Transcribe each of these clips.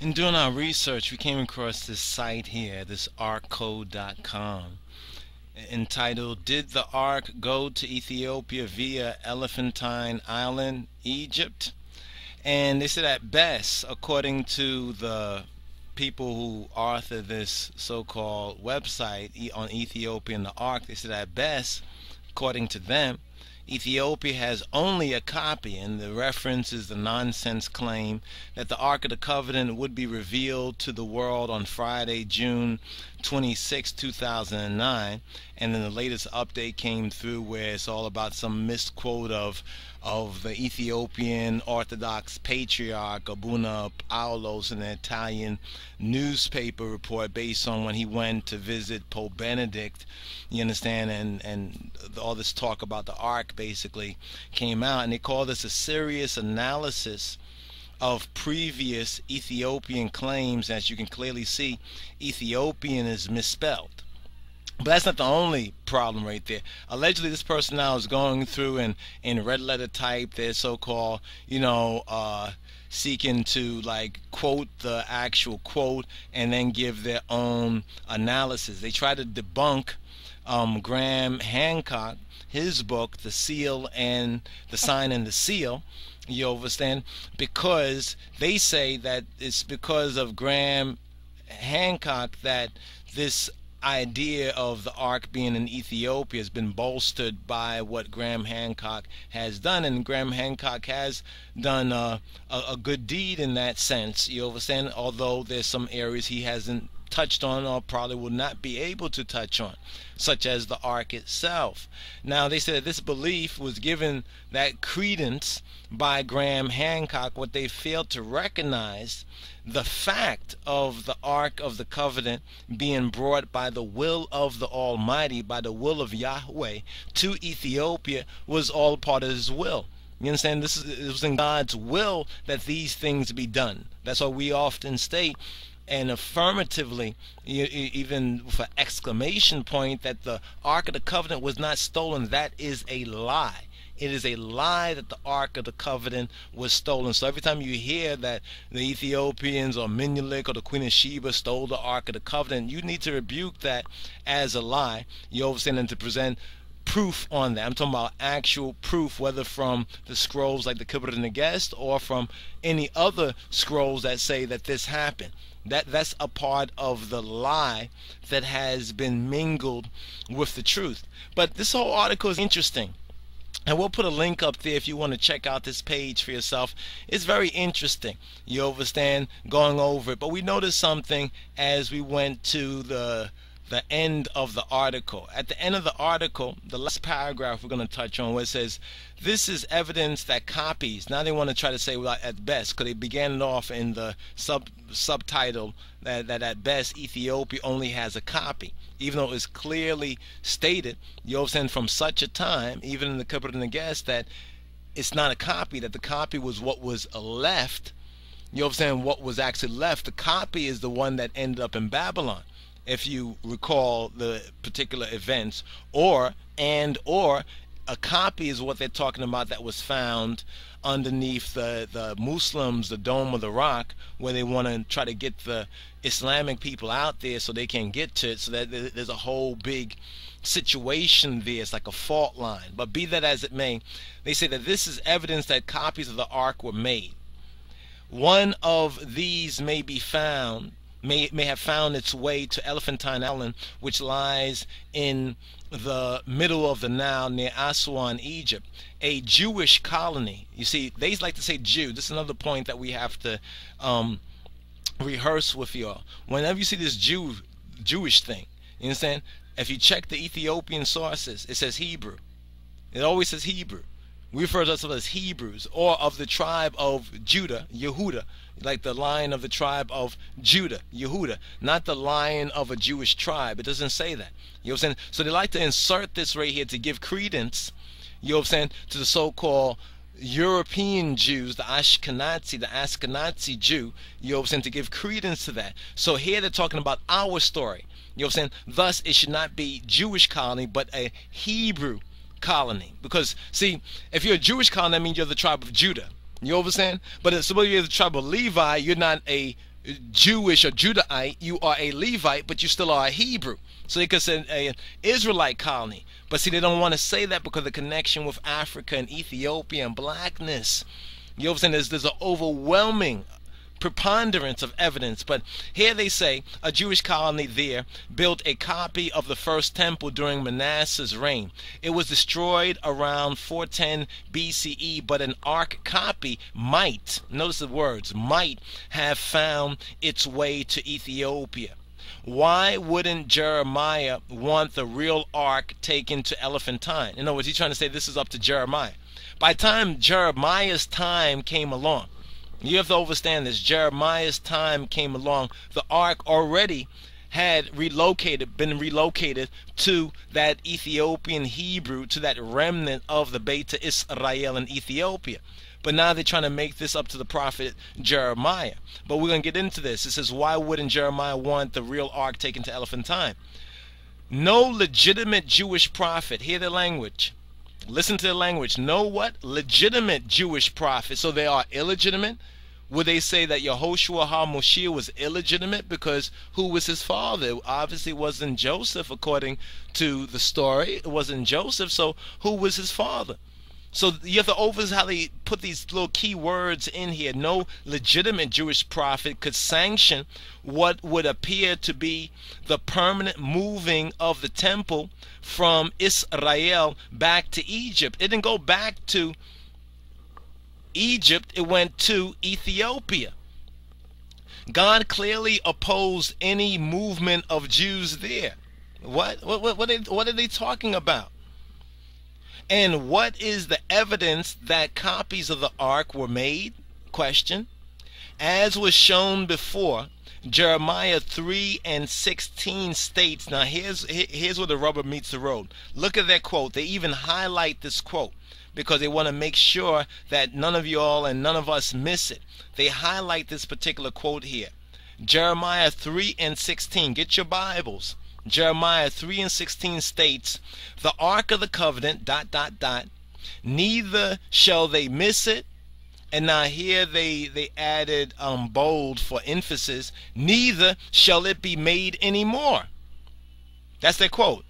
In doing our research, we came across this site here, this Arkcode.com, entitled, "Did the Ark Go to Ethiopia via Elephantine Island, Egypt?" And they said at best, according to the people who author this so-called website on Ethiopia and the Ark, they said at best, according to them, Ethiopia has only a copy, and the reference is the nonsense claim that the Ark of the Covenant would be revealed to the world on Friday, June 26, 2009, and then the latest update came through where it's all about some misquote of the Ethiopian Orthodox Patriarch Abuna Paulos in an Italian newspaper report based on when he went to visit Pope Benedict, you understand, and all this talk about the Ark basically came out, and they call this a serious analysis of previous Ethiopian claims. As you can clearly see, Ethiopian is misspelled. But that's not the only problem right there. Allegedly, this person now is going through and in red letter type their so-called, seeking to like quote the actual quote and then give their own analysis. They try to debunk Graham Hancock, his book, The Seal and the Sign and the Seal, you understand, because they say that it's because of Graham Hancock that this idea of the Ark being in Ethiopia has been bolstered by what Graham Hancock has done, and Graham Hancock has done a good deed in that sense, you understand, although there's some areas he hasn't touched on or probably will not be able to touch on, such as the Ark itself. Now they said that this belief was given that credence by Graham Hancock. What they failed to recognize, the fact of the Ark of the Covenant being brought by the will of the Almighty, by the will of Yahweh to Ethiopia, was all part of his will. You understand? It was in God's will that these things be done. That's why we often state, and affirmatively, even for exclamation point, that the Ark of the Covenant was not stolen. That is a lie. It is a lie that the Ark of the Covenant was stolen. So every time you hear that the Ethiopians or Menelik or the Queen of Sheba stole the Ark of the Covenant, you need to rebuke that as a lie. You understand, and to present proof on that. I'm talking about actual proof, whether from the scrolls like the Kibbutz and the Guest or from any other scrolls that say that this happened. That's a part of the lie that has been mingled with the truth. But this whole article is interesting, and we'll put a link up there if you want to check out this page for yourself. It's very interesting, you understand, going over it. But we noticed something as we went to the end of the article. At the end of the article, the last paragraph we're going to touch on, where it says, "This is evidence that copies," now they want to try to say, well, at best, because they began it off in the subtitle that at best Ethiopia only has a copy, even though it's clearly stated, you understand, from such a time, even in the Kibbutz and the Guest, that it's not a copy, that the copy was what was left. You understand, what was actually left. The copy is the one that ended up in Babylon, if you recall the particular events, or a copy is what they're talking about that was found underneath the Muslims, the Dome of the Rock, where they want to try to get the Islamic people out there so they can get to it, so that there's a whole big situation there. It's like a fault line. But be that as it may, they say that this is evidence that copies of the Ark were made. One of these may be found, may have found its way to Elephantine Island, which lies in the middle of the Nile near Aswan, Egypt, a Jewish colony. You see, they like to say Jew. This is another point that we have to rehearse with y'all. Whenever you see this Jewish thing, you understand? If you check the Ethiopian sources, it says Hebrew. It always says Hebrew. We refer to ourselves as Hebrews, or of the tribe of Judah, Yehuda, like the lion of the tribe of Judah, Yehuda, not the lion of a Jewish tribe. It doesn't say that. You know what I'm saying? So they like to insert this right here to give credence, you know what I'm saying, to the so-called European Jews, the Ashkenazi Jew, you know what I'm saying, to give credence to that. So here they're talking about our story, you know what I'm saying. Thus, it should not be Jewish colony, but a Hebrew colony. Because, see, if you're a Jewish colony, that means you're the tribe of Judah. You understand? But if somebody is the tribe of Levi, you're not a Jewish or Judahite, you are a Levite, but you still are a Hebrew. So they could say an Israelite colony. But see, they don't want to say that because of the connection with Africa and Ethiopia and blackness. You know what I'm saying? There's an overwhelming preponderance of evidence. But here they say a Jewish colony there built a copy of the first temple during Manasseh's reign. It was destroyed around 410 BCE, but an Ark copy might, notice the words, might have found its way to Ethiopia. Why wouldn't Jeremiah want the real Ark taken to Elephantine? In other words, he's trying to say this is up to Jeremiah. By the time Jeremiah's time came along, you have to understand this, Jeremiah's time came along, the Ark already had been relocated to that Ethiopian Hebrew, to that remnant of the Beta Israel in Ethiopia. But now they're trying to make this up to the prophet Jeremiah. But we're going to get into this. It says, why wouldn't Jeremiah want the real Ark taken to Elephantine? No legitimate Jewish prophet, hear the language, listen to the language, no what? Legitimate Jewish prophet. So they are illegitimate? Would they say that Yehoshua HaMoshiach was illegitimate because who was his father? It obviously wasn't Joseph, according to the story. It wasn't Joseph, so who was his father? So you have to oversee how they put these little key words in here. No legitimate Jewish prophet could sanction what would appear to be the permanent moving of the temple from Israel back to Egypt. It didn't go back to Egypt, it went to Ethiopia. God clearly opposed any movement of Jews there. What are they talking about? And what is the evidence that copies of the Ark were made? Question. As was shown before, Jeremiah 3:16 states, now here's where the rubber meets the road. Look at that quote. They even highlight this quote because they want to make sure that none of y'all and none of us miss it. They highlight this particular quote here. Jeremiah 3:16. Get your Bibles. Jeremiah 3:16 states, the Ark of the Covenant, ... neither shall they miss it. And now here they added bold for emphasis, neither shall it be made anymore. That's their quote.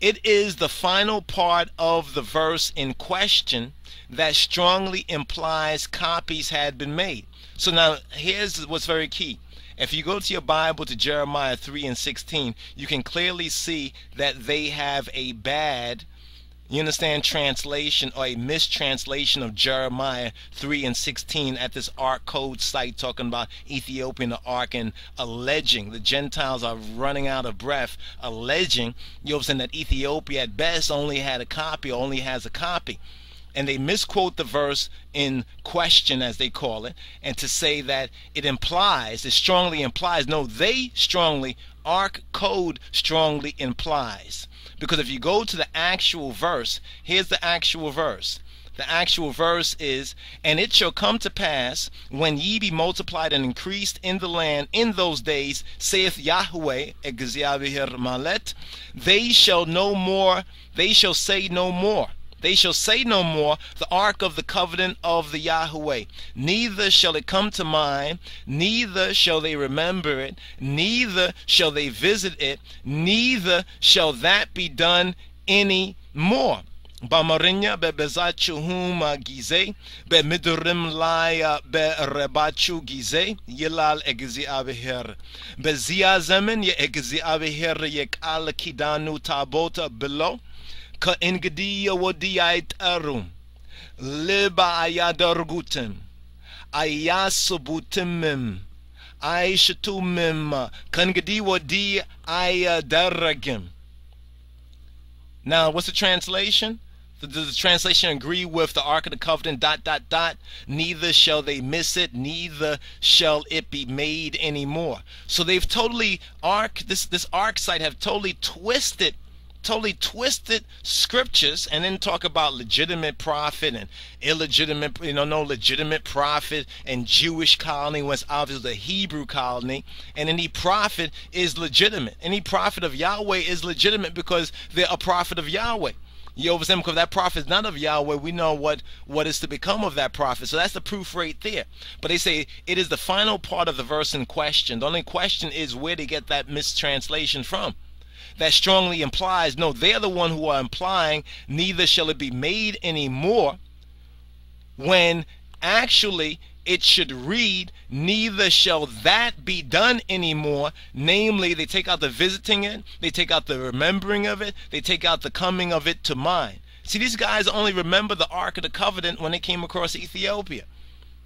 It is the final part of the verse in question that strongly implies copies had been made. So now here's what's very key. If you go to your Bible to Jeremiah 3:16, you can clearly see that they have a bad, you understand, translation or a mistranslation of Jeremiah 3:16 at this Ark code site talking about Ethiopia and the Ark and alleging the Gentiles are running out of breath, alleging, you know what I'm saying, that Ethiopia at best only had a copy or only has a copy. And they misquote the verse in question, as they call it, and to say that it implies, it strongly implies. No, they strongly, Ark code strongly implies. Because if you go to the actual verse, here's the actual verse. The actual verse is, and it shall come to pass, when ye be multiplied and increased in the land in those days, saith Yahweh, እግዚአብሔር ማለት, they shall say no more. They shall say no more, the Ark of the Covenant of the Yahweh. Neither shall it come to mind, neither shall they remember it, neither shall they visit it, neither shall that be done any more. በአማርኛ በበዛችሁም ጊዜ በምድርም ላይ በረባችሁ ጊዜ ይላል እግዚአብሔር። በዚያ ዘመን የእግዚአብሔር የቃል ኪዳኑ ታቦት ብሎ ከእንግዲህ ወዲህ አይጠሩም፣ ልብ አያደርጉትም፣ አያስቡትምም፣ አይሹትምም፣ ከእንግዲህ ወዲህ አያደርግም። Now, what's the translation? Does the translation agree with the Ark of the Covenant, ... Neither shall they miss it, neither shall it be made anymore. So they've totally, this Ark site have totally twisted scriptures and then talk about legitimate prophet and illegitimate, no legitimate prophet and Jewish colony when it's obviously the Hebrew colony, and any prophet is legitimate. Any prophet of Yahweh is legitimate because they're a prophet of Yahweh. You understand? Because that prophet is not of Yahweh. We know what is to become of that prophet. So that's the proof right there. But they say it is the final part of the verse in question. The only question is where they get that mistranslation from. That strongly implies, no, they're the one who are implying, neither shall it be made anymore, when actually it should read, neither shall that be done anymore. Namely, they take out the visiting it, they take out the remembering of it, they take out the coming of it to mind. See, these guys only remember the Ark of the Covenant when they came across Ethiopia.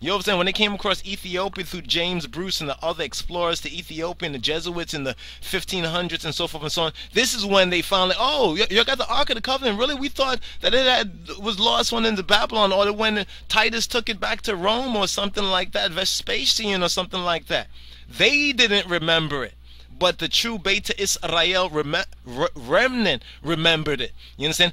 You know what I'm saying? When they came across Ethiopia through James Bruce and the other explorers to Ethiopia and the Jesuits in the 1500s and so forth and so on, this is when they finally, oh, you got the Ark of the Covenant. Really? We thought that it was lost one into Babylon, or when Titus took it back to Rome or something like that, Vespasian or something like that. They didn't remember it. But the true Beta Israel remnant remembered it. You understand?